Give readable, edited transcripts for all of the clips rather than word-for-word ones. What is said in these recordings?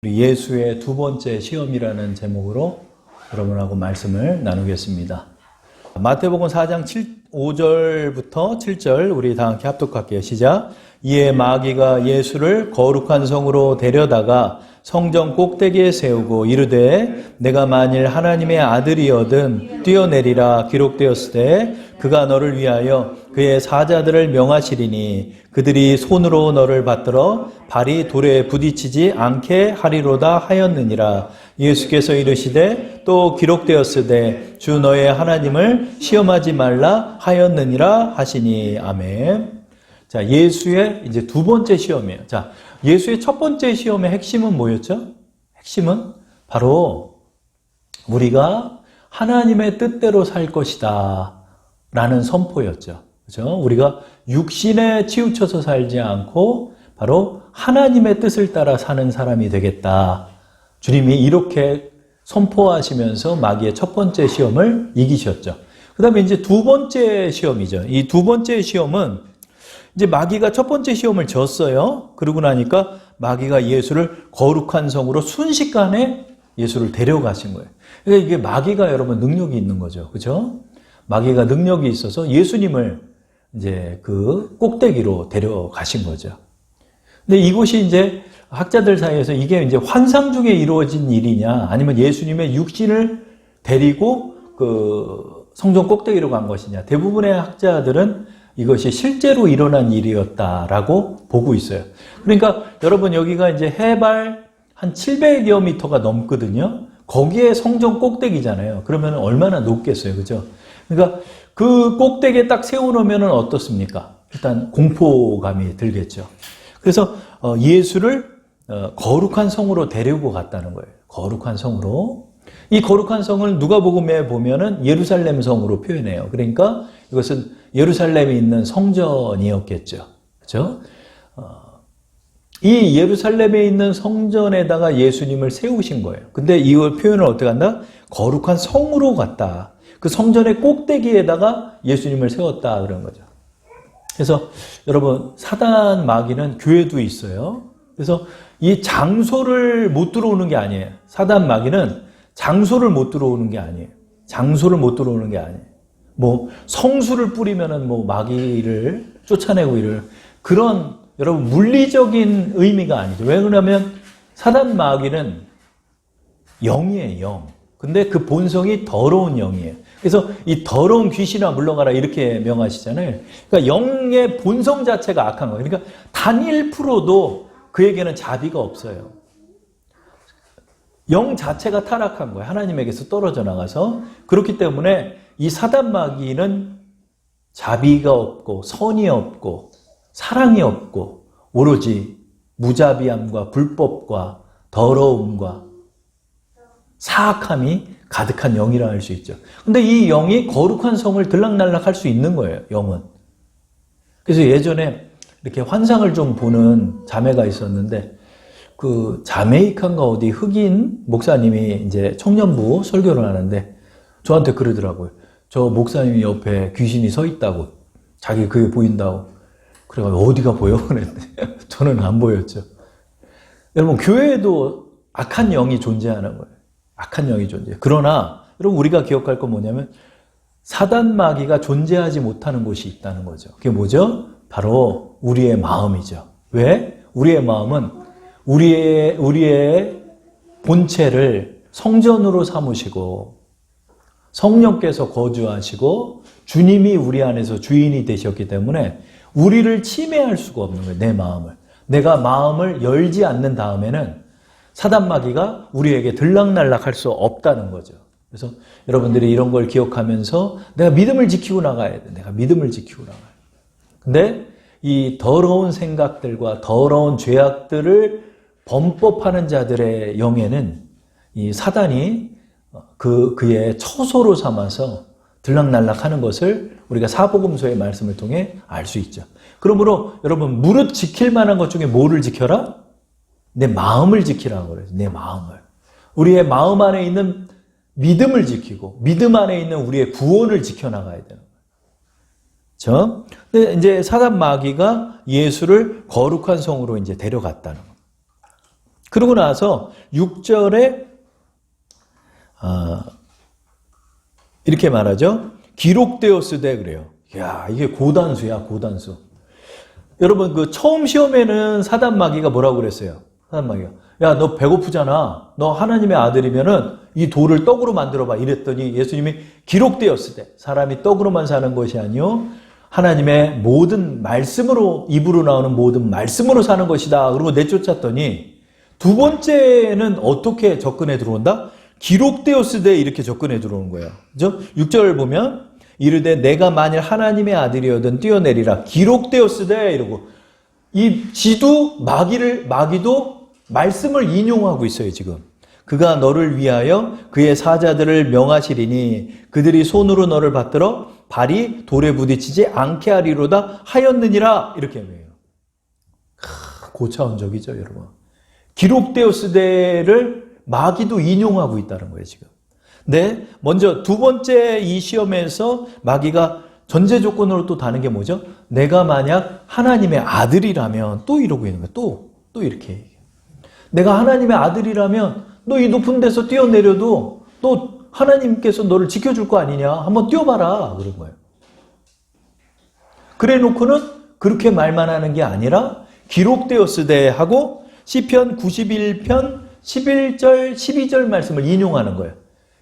예수의 두 번째 시험이라는 제목으로 여러분하고 말씀을 나누겠습니다. 마태복음 4장 5절부터 7절 우리 다 함께 합독할게요. 시작. 이에 마귀가 예수를 거룩한 성으로 데려다가 성전 꼭대기에 세우고 이르되 내가 만일 하나님의 아들이거든 뛰어내리라 기록되었으되 그가 너를 위하여 그의 사자들을 명하시리니 그들이 손으로 너를 받들어 발이 돌에 부딪히지 않게 하리로다 하였느니라. 예수께서 이르시되 또 기록되었으되 주 너의 하나님을 시험하지 말라 하였느니라 하시니. 아멘. 자, 예수의 이제 두 번째 시험이에요. 자, 예수의 첫 번째 시험의 핵심은 뭐였죠? 핵심은 바로 우리가 하나님의 뜻대로 살 것이다 라는 선포였죠. 그렇죠? 우리가 육신에 치우쳐서 살지 않고 바로 하나님의 뜻을 따라 사는 사람이 되겠다. 주님이 이렇게 선포하시면서 마귀의 첫 번째 시험을 이기셨죠. 그 다음에 이제 두 번째 시험이죠. 이 두 번째 시험은 이제 마귀가 첫 번째 시험을 졌어요. 그러고 나니까 마귀가 예수를 거룩한 성으로 순식간에 예수를 데려가신 거예요. 그러니까 이게 마귀가 여러분 능력이 있는 거죠. 그죠? 마귀가 능력이 있어서 예수님을 이제 그 꼭대기로 데려가신 거죠. 근데 이곳이 이제 학자들 사이에서 이게 이제 환상 중에 이루어진 일이냐 아니면 예수님의 육신을 데리고 그 성전 꼭대기로 간 것이냐. 대부분의 학자들은 이것이 실제로 일어난 일이었다라고 보고 있어요. 그러니까 여러분 여기가 이제 해발 한 700여 미터가 넘거든요. 거기에 성전 꼭대기잖아요. 그러면 얼마나 높겠어요. 그죠? 그러니까 그 꼭대기에 딱 세워놓으면 어떻습니까? 일단 공포감이 들겠죠. 그래서 예수를 거룩한 성으로 데리고 갔다는 거예요. 거룩한 성으로. 이 거룩한 성을 누가복음에 보면은 예루살렘 성으로 표현해요. 그러니까 이것은 예루살렘에 있는 성전이었겠죠. 그렇죠? 이 예루살렘에 있는 성전에다가 예수님을 세우신 거예요. 근데 이걸 표현을 어떻게 한다? 거룩한 성으로 갔다. 그 성전의 꼭대기에다가 예수님을 세웠다 그런 거죠. 그래서 여러분 사단 마귀는 교회도 있어요. 그래서 이 장소를 못 들어오는 게 아니에요. 사단 마귀는 장소를 못 들어오는 게 아니에요. 장소를 못 들어오는 게 아니에요. 뭐 성수를 뿌리면은 뭐 마귀를 쫓아내고 이럴 그런 여러분 물리적인 의미가 아니죠. 왜 그러냐면 사단 마귀는 영이에요, 영. 근데 그 본성이 더러운 영이에요. 그래서 이 더러운 귀신아 물러가라 이렇게 명하시잖아요. 그러니까 영의 본성 자체가 악한 거예요. 그러니까 단 1%도 그에게는 자비가 없어요. 영 자체가 타락한 거예요. 하나님에게서 떨어져 나가서. 그렇기 때문에 이 사단 마귀는 자비가 없고 선이 없고 사랑이 없고 오로지 무자비함과 불법과 더러움과 사악함이 가득한 영이라 할 수 있죠. 근데 이 영이 거룩한 성을 들락날락 할 수 있는 거예요. 영은. 그래서 예전에 이렇게 환상을 좀 보는 자매가 있었는데 그 자메이카인가 어디 흑인 목사님이 이제 청년부 설교를 하는데 저한테 그러더라고요. 저 목사님이 옆에 귀신이 서 있다고. 자기 그게 보인다고. 그래가지고 어디가 보여? 그랬는데 저는 안 보였죠. 여러분 교회에도 악한 영이 존재하는 거예요. 악한 영이 존재해요. 그러나 여러분 우리가 기억할 건 뭐냐면 사단 마귀가 존재하지 못하는 곳이 있다는 거죠. 그게 뭐죠? 바로 우리의 마음이죠. 왜? 우리의 마음은 우리의 본체를 성전으로 삼으시고 성령께서 거주하시고 주님이 우리 안에서 주인이 되셨기 때문에 우리를 침해할 수가 없는 거예요. 내 마음을. 내가 마음을 열지 않는 다음에는 사단 마귀가 우리에게 들락날락 할 수 없다는 거죠. 그래서 여러분들이 이런 걸 기억하면서 내가 믿음을 지키고 나가야 돼. 내가 믿음을 지키고 나가야 돼. 근데 이 더러운 생각들과 더러운 죄악들을 범법하는 자들의 영에는 이 사단이 그의 처소로 삼아서 들락날락 하는 것을 우리가 사복음서의 말씀을 통해 알 수 있죠. 그러므로 여러분 무릇 지킬 만한 것 중에 뭐를 지켜라? 내 마음을 지키라고 그래요. 내 마음을. 우리의 마음 안에 있는 믿음을 지키고 믿음 안에 있는 우리의 구원을 지켜나가야 되는 거예요. 그렇죠? 근데 이제 사단 마귀가 예수를 거룩한 성으로 이제 데려갔다는 거예요. 그러고 나서 6절에 이렇게 말하죠. 기록되었으되 그래요. 야, 이게 고단수야, 고단수. 여러분, 그 처음 시험에는 사단 마귀가 뭐라고 그랬어요? 사단 마귀가. 야, 너 배고프잖아. 너 하나님의 아들이면은 이 돌을 떡으로 만들어봐. 이랬더니 예수님이 기록되었으되 사람이 떡으로만 사는 것이 아니요 하나님의 모든 말씀으로, 입으로 나오는 모든 말씀으로 사는 것이다. 그러고 내쫓았더니 두 번째는 어떻게 접근해 들어온다? 기록되었으되 이렇게 접근해 들어오는 거예요. 그죠? 6절 보면 이르되 내가 만일 하나님의 아들이어든 뛰어내리라. 기록되었으되 이러고 이 지도 마귀도 말씀을 인용하고 있어요, 지금. 그가 너를 위하여 그의 사자들을 명하시리니 그들이 손으로 너를 받들어 발이 돌에 부딪히지 않게 하리로다 하였느니라. 이렇게 해요. 고차원적이죠, 여러분. 기록되었으되를 마귀도 인용하고 있다는 거예요, 지금. 네, 먼저 두 번째 이 시험에서 마귀가 전제 조건으로 또 다는 게 뭐죠? 내가 만약 하나님의 아들이라면 또 이러고 있는 거예요. 또 이렇게 얘기해요. 내가 하나님의 아들이라면 너 이 높은 데서 뛰어내려도 또 하나님께서 너를 지켜줄 거 아니냐? 한번 뛰어봐라. 그런 거예요. 그래 놓고는 그렇게 말만 하는 게 아니라 기록되었으되 하고 시편 91편 11절 12절 말씀을 인용하는 거예요.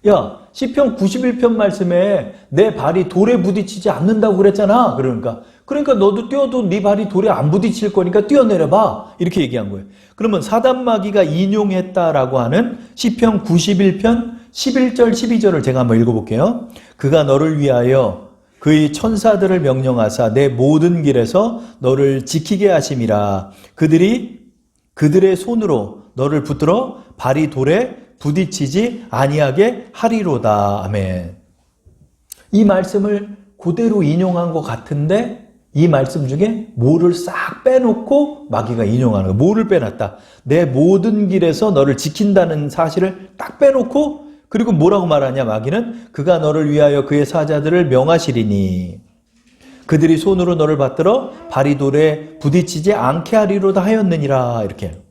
야, 시편 91편 말씀에 내 발이 돌에 부딪히지 않는다고 그랬잖아. 그러니까 너도 뛰어도 네 발이 돌에 안 부딪힐 거니까 뛰어내려봐. 이렇게 얘기한 거예요. 그러면 사단 마귀가 인용했다라고 하는 시편 91편 11절 12절을 제가 한번 읽어볼게요. 그가 너를 위하여 그의 천사들을 명령하사 내 모든 길에서 너를 지키게 하심이라. 그들의 손으로 너를 붙들어 발이 돌에 부딪히지 아니하게 하리로다. 아멘. 이 말씀을 그대로 인용한 것 같은데 이 말씀 중에 뭐를 싹 빼놓고 마귀가 인용하는 거예요. 뭐를 빼놨다? 내 모든 길에서 너를 지킨다는 사실을 딱 빼놓고 그리고 뭐라고 말하냐 마귀는 그가 너를 위하여 그의 사자들을 명하시리니 그들이 손으로 너를 받들어 발이 돌에 부딪히지 않게 하리로다 하였느니라. 이렇게.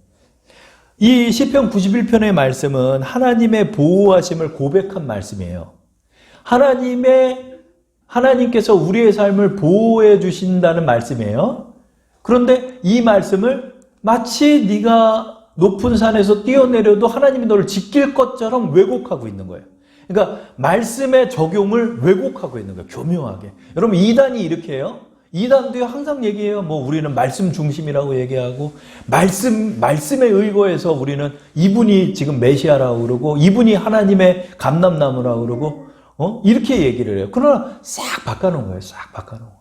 이 시편 91편의 말씀은 하나님의 보호하심을 고백한 말씀이에요. 하나님께서 우리의 삶을 보호해 주신다는 말씀이에요. 그런데 이 말씀을 마치 네가 높은 산에서 뛰어내려도 하나님이 너를 지킬 것처럼 왜곡하고 있는 거예요. 그러니까 말씀의 적용을 왜곡하고 있는 거예요. 교묘하게. 여러분 이단이 이렇게 해요. 이단도 항상 얘기해요. 우리는 말씀 중심이라고 얘기하고 말씀에 의거해서 우리는 이분이 지금 메시아라고 그러고 이분이 하나님의 감람나무라고 그러고 이렇게 얘기를 해요. 그러나 싹 바꿔놓은 거예요. 싹 바꿔놓은 거예요.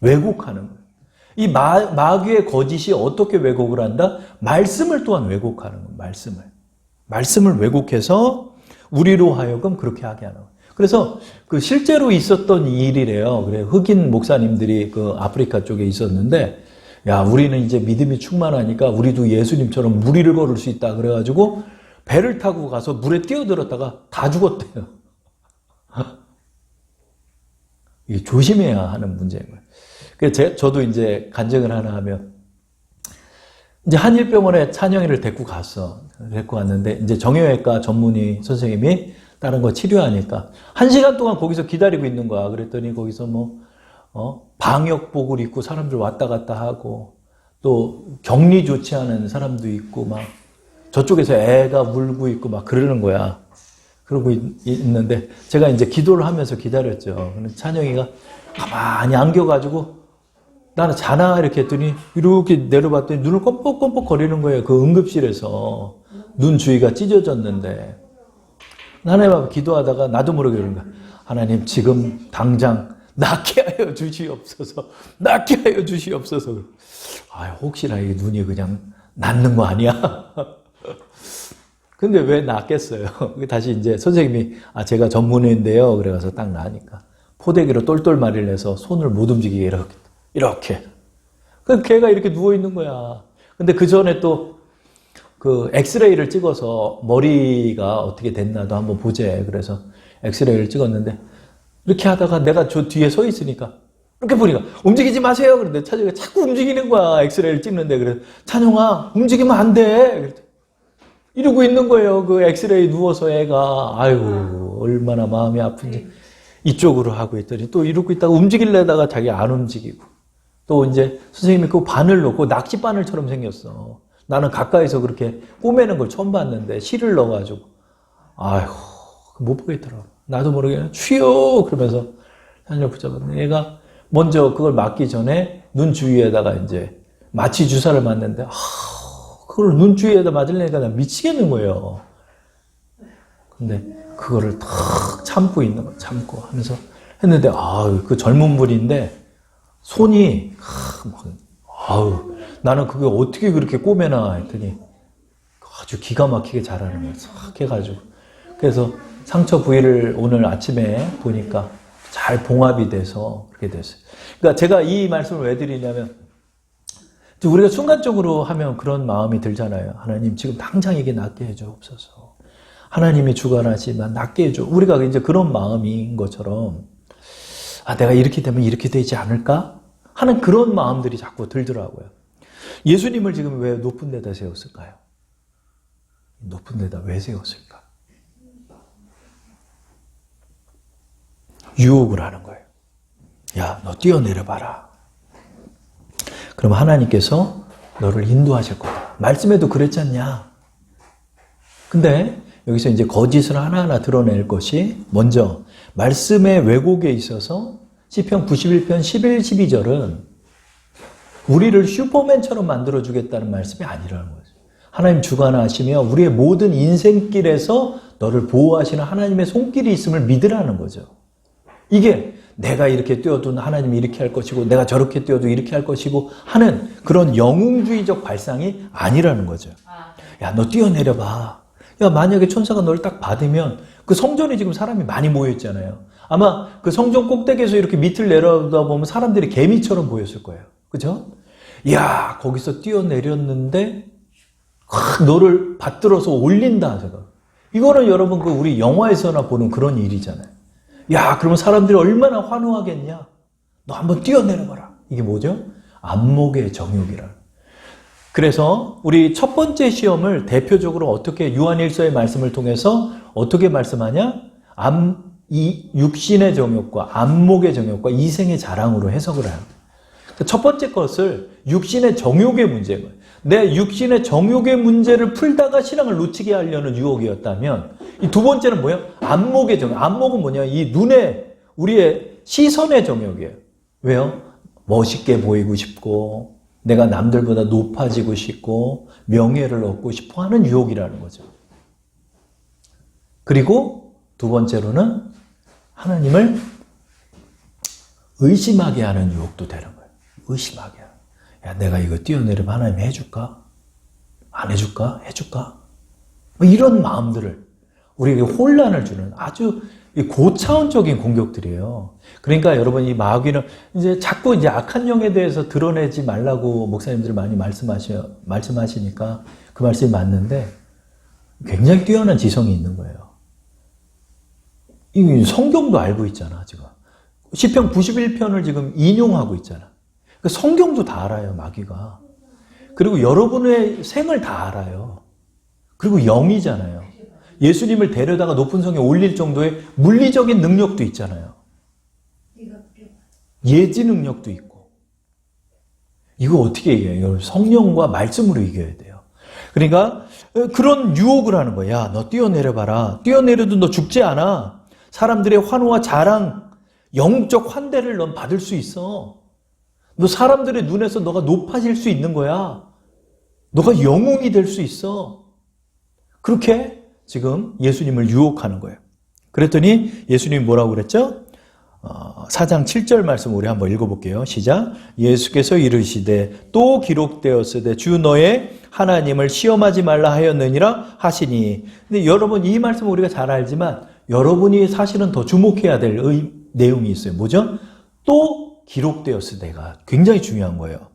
왜곡하는 거예요. 이 마귀의 거짓이 어떻게 왜곡을 한다? 말씀을 또한 왜곡하는 거예요. 말씀을 왜곡해서 우리로 하여금 그렇게 하게 하는 거예요. 그래서 실제로 있었던 일이래요. 그래 흑인 목사님들이 아프리카 쪽에 있었는데, 야 우리는 이제 믿음이 충만하니까 우리도 예수님처럼 무리를 걸을 수 있다. 그래가지고 배를 타고 가서 물에 뛰어들었다가 다 죽었대요. 이게 조심해야 하는 문제인 거예요. 그래서 저도 이제 간증을 하나 하면 이제 한일병원에 찬영이를 데리고 갔는데 이제 정형외과 전문의 선생님이 다른 거 치료하니까 1시간 동안 거기서 기다리고 있는 거야. 그랬더니 거기서 방역복을 입고 사람들 왔다 갔다 하고 또 격리 조치하는 사람도 있고 막 저쪽에서 애가 울고 있고 막 그러는 거야. 그러고 있는데 제가 이제 기도를 하면서 기다렸죠. 찬영이가 가만히 안겨가지고 나는 자나 이렇게 했더니 이렇게 내려봤더니 눈을 껌뻑껌뻑 거리는 거예요. 그 응급실에서 눈 주위가 찢어졌는데 하나님 앞에 기도하다가 나도 모르게 그러는 거야. 하나님 지금 당장 낫게 하여 주시옵소서. 낫게 하여 주시옵소서. 혹시나 이 눈이 그냥 낫는 거 아니야? 근데 왜 낫겠어요? 다시 이제 선생님이 제가 전문의인데요. 그래가서 딱 나으니까 포대기로 똘똘 마리를 해서 손을 못 움직이게 이렇게. 그 걔가 이렇게 누워 있는 거야. 근데 그 전에 또 엑스레이를 찍어서 머리가 어떻게 됐나도 한번 보재. 그래서 엑스레이를 찍었는데 이렇게 하다가 내가 저 뒤에 서 있으니까 이렇게 보니까 움직이지 마세요. 그런데 찬영이가 자꾸 움직이는 거야. 엑스레이를 찍는데. 그래서 찬영아 움직이면 안 돼. 이러고 있는 거예요. 그 엑스레이 누워서 애가. 아이고, 얼마나 마음이 아픈지. 이쪽으로 하고 있더니 또 이러고 있다가 움직이려다가 자기 안 움직이고. 또 이제 선생님이 그 바늘 놓고 낚시바늘처럼 생겼어. 나는 가까이서 그렇게 꼬매는 걸 처음 봤는데 실을 넣어가지고. 아이고, 못 보겠더라고. 나도 모르게 쉬어! 그러면서 살려 붙잡았네. 얘가 먼저 그걸 맞기 전에 눈 주위에다가 이제 마취 주사를 맞는데, 그걸 눈 주위에다 맞으려니까 나 미치겠는 거예요. 근데 그거를 탁 참고 있는 거, 참고 하면서 했는데, 그 젊은 분인데, 손이, 나는 그게 어떻게 그렇게 꼬매나 했더니, 아주 기가 막히게 잘하는 거예요. 싹 해가지고. 그래서 상처 부위를 오늘 아침에 보니까 잘 봉합이 돼서 그렇게 됐어요. 그러니까 제가 이 말씀을 왜 드리냐면, 우리가 순간적으로 하면 그런 마음이 들잖아요. 하나님 지금 당장 이게 낫게 해주옵소서. 하나님이 주관하지만 낫게 해줘. 우리가 이제 그런 마음인 것처럼 내가 이렇게 되면 이렇게 되지 않을까? 하는 그런 마음들이 자꾸 들더라고요. 예수님을 지금 왜 높은 데다 세웠을까요? 높은 데다 왜 세웠을까? 유혹을 하는 거예요. 야, 너 뛰어내려봐라. 그럼 하나님께서 너를 인도하실 거다. 말씀에도 그랬지 않냐? 근데 여기서 이제 거짓을 하나하나 드러낼 것이 먼저 말씀의 왜곡에 있어서 시편 91편 11, 12절은 우리를 슈퍼맨처럼 만들어주겠다는 말씀이 아니라는 거죠. 하나님 주관하시며 우리의 모든 인생길에서 너를 보호하시는 하나님의 손길이 있음을 믿으라는 거죠. 이게 내가 이렇게 뛰어도 하나님이 이렇게 할 것이고 내가 저렇게 뛰어도 이렇게 할 것이고 하는 그런 영웅주의적 발상이 아니라는 거죠. 야, 너 뛰어내려봐. 야, 만약에 천사가 널 딱 받으면 그 성전에 지금 사람이 많이 모여있잖아요. 아마 그 성전 꼭대기에서 이렇게 밑을 내려다보면 사람들이 개미처럼 보였을 거예요. 그죠? 야, 거기서 뛰어내렸는데 너를 받들어서 올린다. 제가. 이거는 여러분 그 우리 영화에서나 보는 그런 일이잖아요. 야, 그러면 사람들이 얼마나 환호하겠냐? 너 한번 뛰어내려봐라. 이게 뭐죠? 안목의 정욕이라. 그래서 우리 첫 번째 시험을 대표적으로 어떻게 요한일서의 말씀을 통해서 어떻게 말씀하냐? 이 육신의 정욕과 안목의 정욕과 이생의 자랑으로 해석을 해요. 첫 번째 것을 육신의 정욕의 문제인 거예요. 내 육신의 정욕의 문제를 풀다가 신앙을 놓치게 하려는 유혹이었다면 이 두 번째는 뭐예요? 안목의 정욕. 안목은 뭐냐? 이 눈에 우리의 시선의 정욕이에요. 왜요? 멋있게 보이고 싶고 내가 남들보다 높아지고 싶고 명예를 얻고 싶어 하는 유혹이라는 거죠. 그리고 두 번째로는 하나님을 의심하게 하는 유혹도 되는 거예요. 의심하게 하는. 야, 내가 이거 뛰어내리면 하나님 해줄까? 안 해줄까? 해줄까? 뭐 이런 마음들을 우리에게 혼란을 주는 아주 고차원적인 공격들이에요. 그러니까 여러분 이 마귀는 이제 자꾸 이제 악한 영에 대해서 드러내지 말라고 목사님들이 많이 말씀하시니까 그 말씀이 맞는데 굉장히 뛰어난 지성이 있는 거예요. 이 성경도 알고 있잖아, 지금. 시편 91편을 지금 인용하고 있잖아. 성경도 다 알아요, 마귀가. 그리고 여러분의 생을 다 알아요. 그리고 영이잖아요. 예수님을 데려다가 높은 성에 올릴 정도의 물리적인 능력도 있잖아요. 예지 능력도 있고. 이거 어떻게 이겨요? 성령과 말씀으로 이겨야 돼요. 그러니까 그런 유혹을 하는 거야. 야, 너 뛰어내려봐라. 뛰어내려도 너 죽지 않아. 사람들의 환호와 자랑, 영적 환대를 넌 받을 수 있어. 너 사람들의 눈에서 너가 높아질 수 있는 거야. 너가 영웅이 될 수 있어. 그렇게 지금 예수님을 유혹하는 거예요. 그랬더니 예수님이 뭐라고 그랬죠? 4장 7절 말씀 우리 한번 읽어볼게요. 시작. 예수께서 이르시되 또 기록되었으되 주 너의 하나님을 시험하지 말라 하였느니라 하시니. 근데 여러분 이 말씀 우리가 잘 알지만 여러분이 사실은 더 주목해야 될 내용이 있어요. 뭐죠? 또 기록되었으되가 굉장히 중요한 거예요.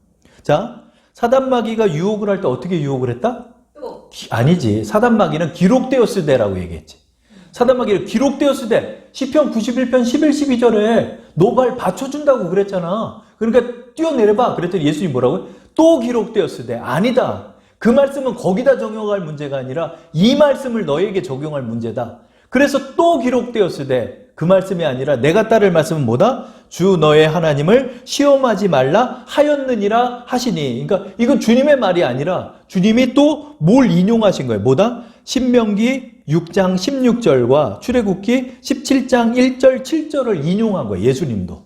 자, 사단마귀가 유혹을 할 때 어떻게 유혹을 했다? 아니지. 사단마귀는 기록되었으되라고 얘기했지. 사단마귀를 기록되었으되 시편 91편 11, 12절에 너 발 받쳐준다고 그랬잖아. 그러니까 뛰어내려봐. 그랬더니 예수님이 뭐라고요? 또 기록되었으되 아니다. 그 말씀은 거기다 적용할 문제가 아니라 이 말씀을 너에게 적용할 문제다. 그래서 또 기록되었으되 그 말씀이 아니라 내가 따를 말씀은 뭐다? 주 너의 하나님을 시험하지 말라 하였느니라 하시니. 그러니까 이건 주님의 말이 아니라 주님이 또 뭘 인용하신 거예요. 뭐다? 신명기 6장 16절과 출애굽기 17장 1절 7절을 인용한 거예요. 예수님도.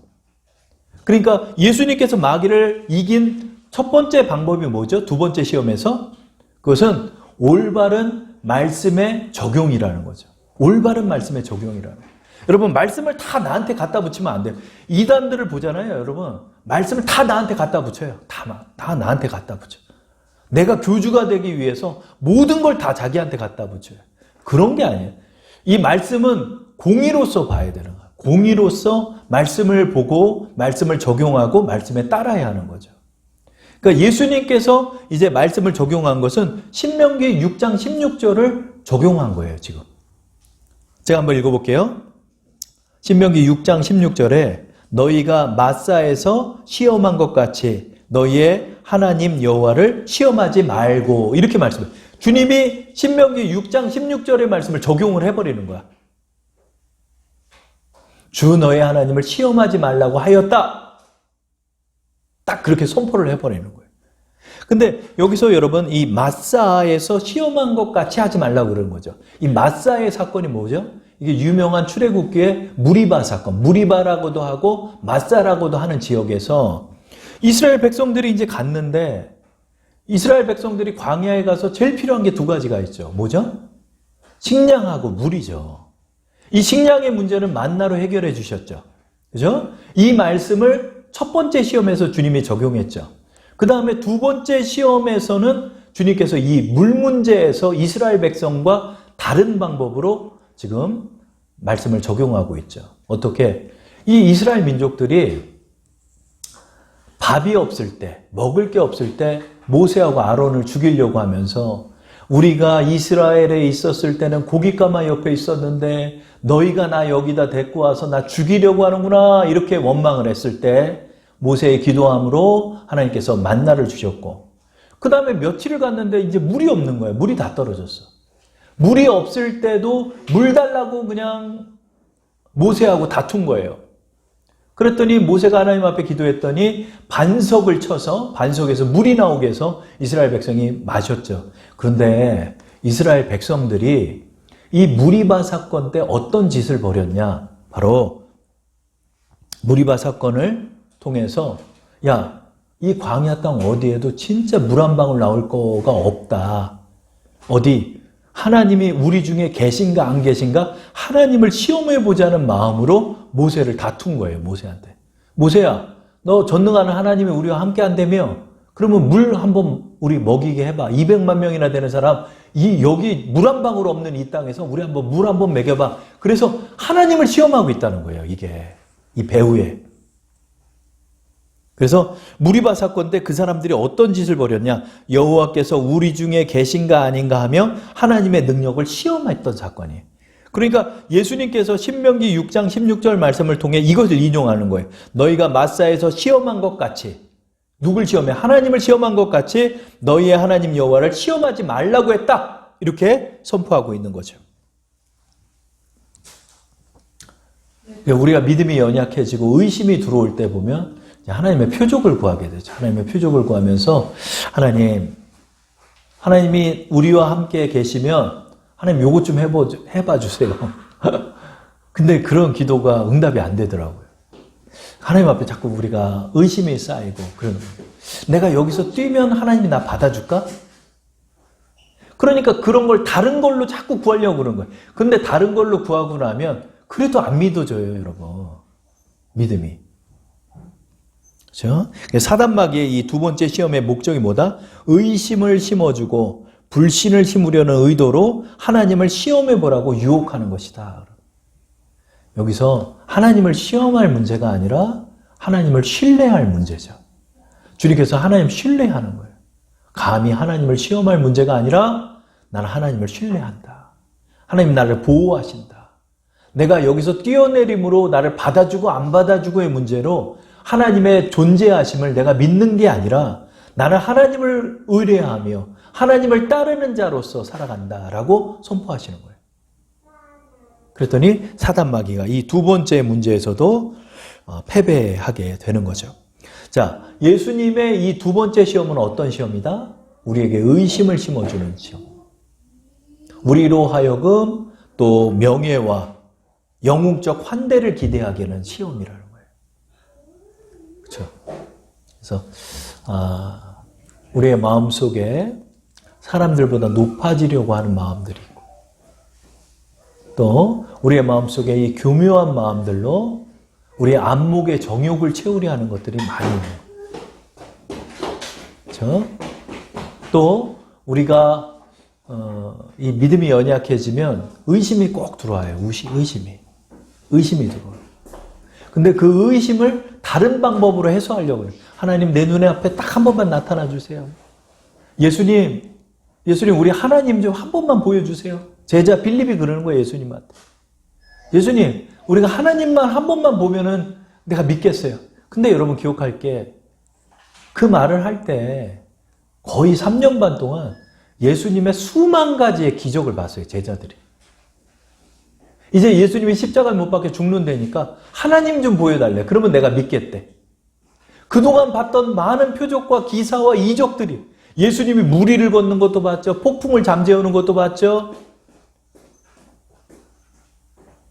그러니까 예수님께서 마귀를 이긴 첫 번째 방법이 뭐죠? 두 번째 시험에서? 그것은 올바른 말씀의 적용이라는 거죠. 올바른 말씀의 적용이라는 거예요. 여러분, 말씀을 다 나한테 갖다 붙이면 안 돼요. 이단들을 보잖아요, 여러분. 말씀을 다 나한테 갖다 붙여요. 다 나한테 갖다 붙여. 내가 교주가 되기 위해서 모든 걸 다 자기한테 갖다 붙여요. 그런 게 아니에요. 이 말씀은 공의로서 봐야 되는 거예요. 공의로서 말씀을 보고 말씀을 적용하고 말씀에 따라야 하는 거죠. 그러니까 예수님께서 이제 말씀을 적용한 것은 신명기 6장 16절을 적용한 거예요, 지금. 제가 한번 읽어볼게요. 신명기 6장 16절에 너희가 마사에서 시험한 것 같이 너희의 하나님 여호와를 시험하지 말고, 이렇게 말씀해요. 주님이 신명기 6장 16절의 말씀을 적용을 해버리는 거야. 주 너의 하나님을 시험하지 말라고 하였다. 딱 그렇게 선포를 해버리는 거예요. 근데 여기서 여러분, 이 마사에서 시험한 것 같이 하지 말라고 그러는 거죠. 이 마사의 사건이 뭐죠? 이게 유명한 출애굽기의 무리바 사건, 무리바라고도 하고 마사라고도 하는 지역에서 이스라엘 백성들이 이제 갔는데, 이스라엘 백성들이 광야에 가서 제일 필요한 게 두 가지가 있죠. 뭐죠? 식량하고 물이죠. 이 식량의 문제는 만나로 해결해 주셨죠. 그죠? 이 말씀을 첫 번째 시험에서 주님이 적용했죠. 그 다음에 두 번째 시험에서는 주님께서 이 물 문제에서 이스라엘 백성과 다른 방법으로 지금 말씀을 적용하고 있죠. 어떻게? 이 이스라엘 민족들이 밥이 없을 때, 먹을 게 없을 때 모세하고 아론을 죽이려고 하면서 우리가 이스라엘에 있었을 때는 고깃가마 옆에 있었는데 너희가 나 여기다 데리고 와서 나 죽이려고 하는구나, 이렇게 원망을 했을 때 모세의 기도함으로 하나님께서 만나를 주셨고, 그 다음에 며칠을 갔는데 이제 물이 없는 거예요. 물이 다 떨어졌어. 물이 없을 때도 물 달라고 그냥 모세하고 다툰 거예요. 그랬더니 모세가 하나님 앞에 기도했더니 반석을 쳐서 반석에서 물이 나오게 해서 이스라엘 백성이 마셨죠. 그런데 이스라엘 백성들이 이 무리바 사건 때 어떤 짓을 벌였냐? 바로 무리바 사건을 통해서, 야, 이 광야 땅 어디에도 진짜 물 한 방울 나올 거가 없다. 어디 하나님이 우리 중에 계신가 안 계신가 하나님을 시험해 보자는 마음으로 모세를 다툰 거예요. 모세한테. 모세야, 너 전능하는 하나님이 우리와 함께 한다며? 그러면 물 한번 우리 먹이게 해봐. 200만 명이나 되는 사람, 여기 물 한 방울 없는 이 땅에서 우리 한번 물 한번 먹여봐. 그래서 하나님을 시험하고 있다는 거예요. 이게 이 배후에. 그래서 무리바 사건 때 그 사람들이 어떤 짓을 벌였냐? 여호와께서 우리 중에 계신가 아닌가 하며 하나님의 능력을 시험했던 사건이에요. 그러니까 예수님께서 신명기 6장 16절 말씀을 통해 이것을 인용하는 거예요. 너희가 마사에서 시험한 것 같이, 누굴 시험해? 하나님을 시험한 것 같이 너희의 하나님 여호와를 시험하지 말라고 했다. 이렇게 선포하고 있는 거죠. 우리가 믿음이 연약해지고 의심이 들어올 때 보면 하나님의 표적을 구하게 되죠. 하나님의 표적을 구하면서 하나님이 우리와 함께 계시면 하나님 요것 좀 해봐 주세요. 근데 그런 기도가 응답이 안 되더라고요. 하나님 앞에 자꾸 우리가 의심이 쌓이고 그러는 거예요. 내가 여기서 뛰면 하나님이 나 받아줄까? 그러니까 그런 걸 다른 걸로 자꾸 구하려고 그러는 거예요. 근데 다른 걸로 구하고 나면 그래도 안 믿어져요, 여러분. 믿음이. 그렇죠? 사단마귀의 이 두 번째 시험의 목적이 뭐다? 의심을 심어주고 불신을 심으려는 의도로 하나님을 시험해보라고 유혹하는 것이다. 여기서 하나님을 시험할 문제가 아니라 하나님을 신뢰할 문제죠. 주님께서 하나님 신뢰하는 거예요. 감히 하나님을 시험할 문제가 아니라 나는 하나님을 신뢰한다. 하나님 나를 보호하신다. 내가 여기서 뛰어내림으로 나를 받아주고 안 받아주고의 문제로 하나님의 존재하심을 내가 믿는 게 아니라 나는 하나님을 의뢰하며 하나님을 따르는 자로서 살아간다라고 선포하시는 거예요. 그랬더니 사단 마귀가 이 두 번째 문제에서도 패배하게 되는 거죠. 자, 예수님의 이 두 번째 시험은 어떤 시험이다? 우리에게 의심을 심어주는 시험. 우리로 하여금 또 명예와 영웅적 환대를 기대하게 하는 시험이라는 거예요. 그렇죠? 그래서 우리의 마음속에 사람들보다 높아지려고 하는 마음들이 있고, 또 우리의 마음속에 이 교묘한 마음들로 우리의 안목의 정욕을 채우려 하는 것들이 많이 있는 거예요. 그렇죠? 또 우리가 이 믿음이 연약해지면 의심이 꼭 들어와요. 의심이 들어와요. 근데 그 의심을 다른 방법으로 해소하려고 해요. 하나님, 내 눈에 앞에 딱 한 번만 나타나 주세요. 예수님 우리 하나님 좀 한 번만 보여주세요. 제자 빌립이 그러는 거예요, 예수님한테. 예수님, 우리가 하나님만 한 번만 보면은 내가 믿겠어요. 근데 여러분 기억할 게, 그 말을 할 때 거의 3년 반 동안 예수님의 수만 가지의 기적을 봤어요, 제자들이. 이제 예수님이 십자가에 못 박혀 죽는다니까 하나님 좀 보여달래. 그러면 내가 믿겠대. 그동안 봤던 많은 표적과 기사와 이적들이, 예수님이 물 위를 걷는 것도 봤죠. 폭풍을 잠재우는 것도 봤죠.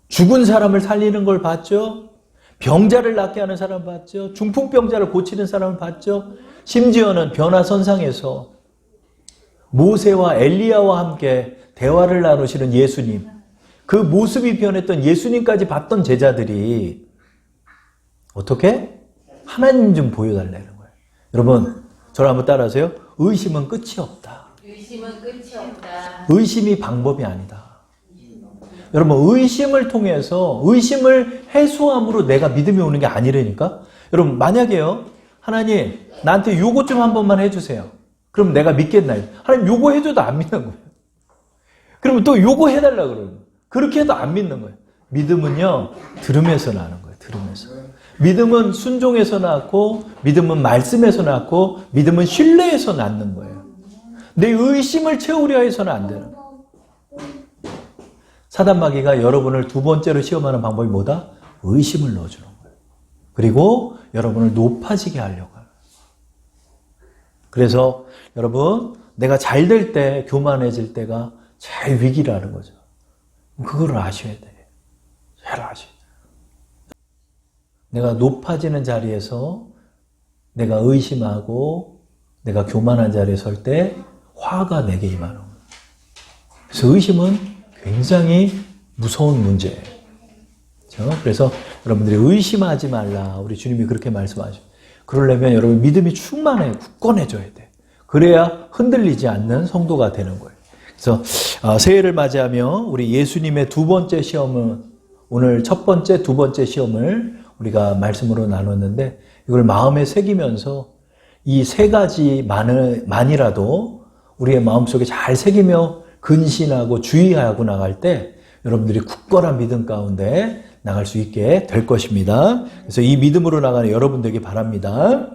죽은 사람을 살리는 걸 봤죠. 병자를 낫게 하는 사람 봤죠. 중풍병자를 고치는 사람을 봤죠. 심지어는 변화선상에서 모세와 엘리야와 함께 대화를 나누시는 예수님, 그 모습이 변했던 예수님까지 봤던 제자들이 어떻게? 하나님 좀 보여달라는 거예요. 여러분, 저를 한번 따라하세요. 의심은 끝이 없다. 의심은 끝이 없다. 의심이 방법이 아니다. 여러분, 의심을 통해서, 의심을 해소함으로 내가 믿음이 오는 게 아니라니까? 여러분, 만약에요, 하나님, 나한테 요거 좀 한 번만 해주세요. 그럼 내가 믿겠나요? 하나님, 요거 해줘도 안 믿는 거예요. 그러면 또 요거 해달라 그러는 거예요. 그렇게 해도 안 믿는 거예요. 믿음은요, 들음에서 나는 거예요. 들음에서. 믿음은 순종에서 낳고, 믿음은 말씀에서 낳고, 믿음은 신뢰에서 낳는 거예요. 내 의심을 채우려 해서는 안 되는 거예요. 사단 마귀가 여러분을 두 번째로 시험하는 방법이 뭐다? 의심을 넣어주는 거예요. 그리고 여러분을 높아지게 하려고 해요. 그래서 여러분, 내가 잘 될 때, 교만해질 때가 제일 위기라는 거죠. 그거를 아셔야 돼요. 잘 아셔야 돼요. 내가 높아지는 자리에서 내가 의심하고 내가 교만한 자리에 설 때 화가 내게 임하는 거예요. 그래서 의심은 굉장히 무서운 문제예요. 그렇죠? 그래서 여러분들이 의심하지 말라. 우리 주님이 그렇게 말씀하셔요. 그러려면 여러분 믿음이 충만해, 굳건해져야 돼. 그래야 흔들리지 않는 성도가 되는 거예요. 그래서 새해를 맞이하며 우리 예수님의 두 번째 시험은, 오늘 첫 번째, 두 번째 시험을 우리가 말씀으로 나눴는데, 이걸 마음에 새기면서 이 세 가지만이라도 우리의 마음속에 잘 새기며 근신하고 주의하고 나갈 때 여러분들이 굳건한 믿음 가운데 나갈 수 있게 될 것입니다. 그래서 이 믿음으로 나가는 여러분 되기 바랍니다.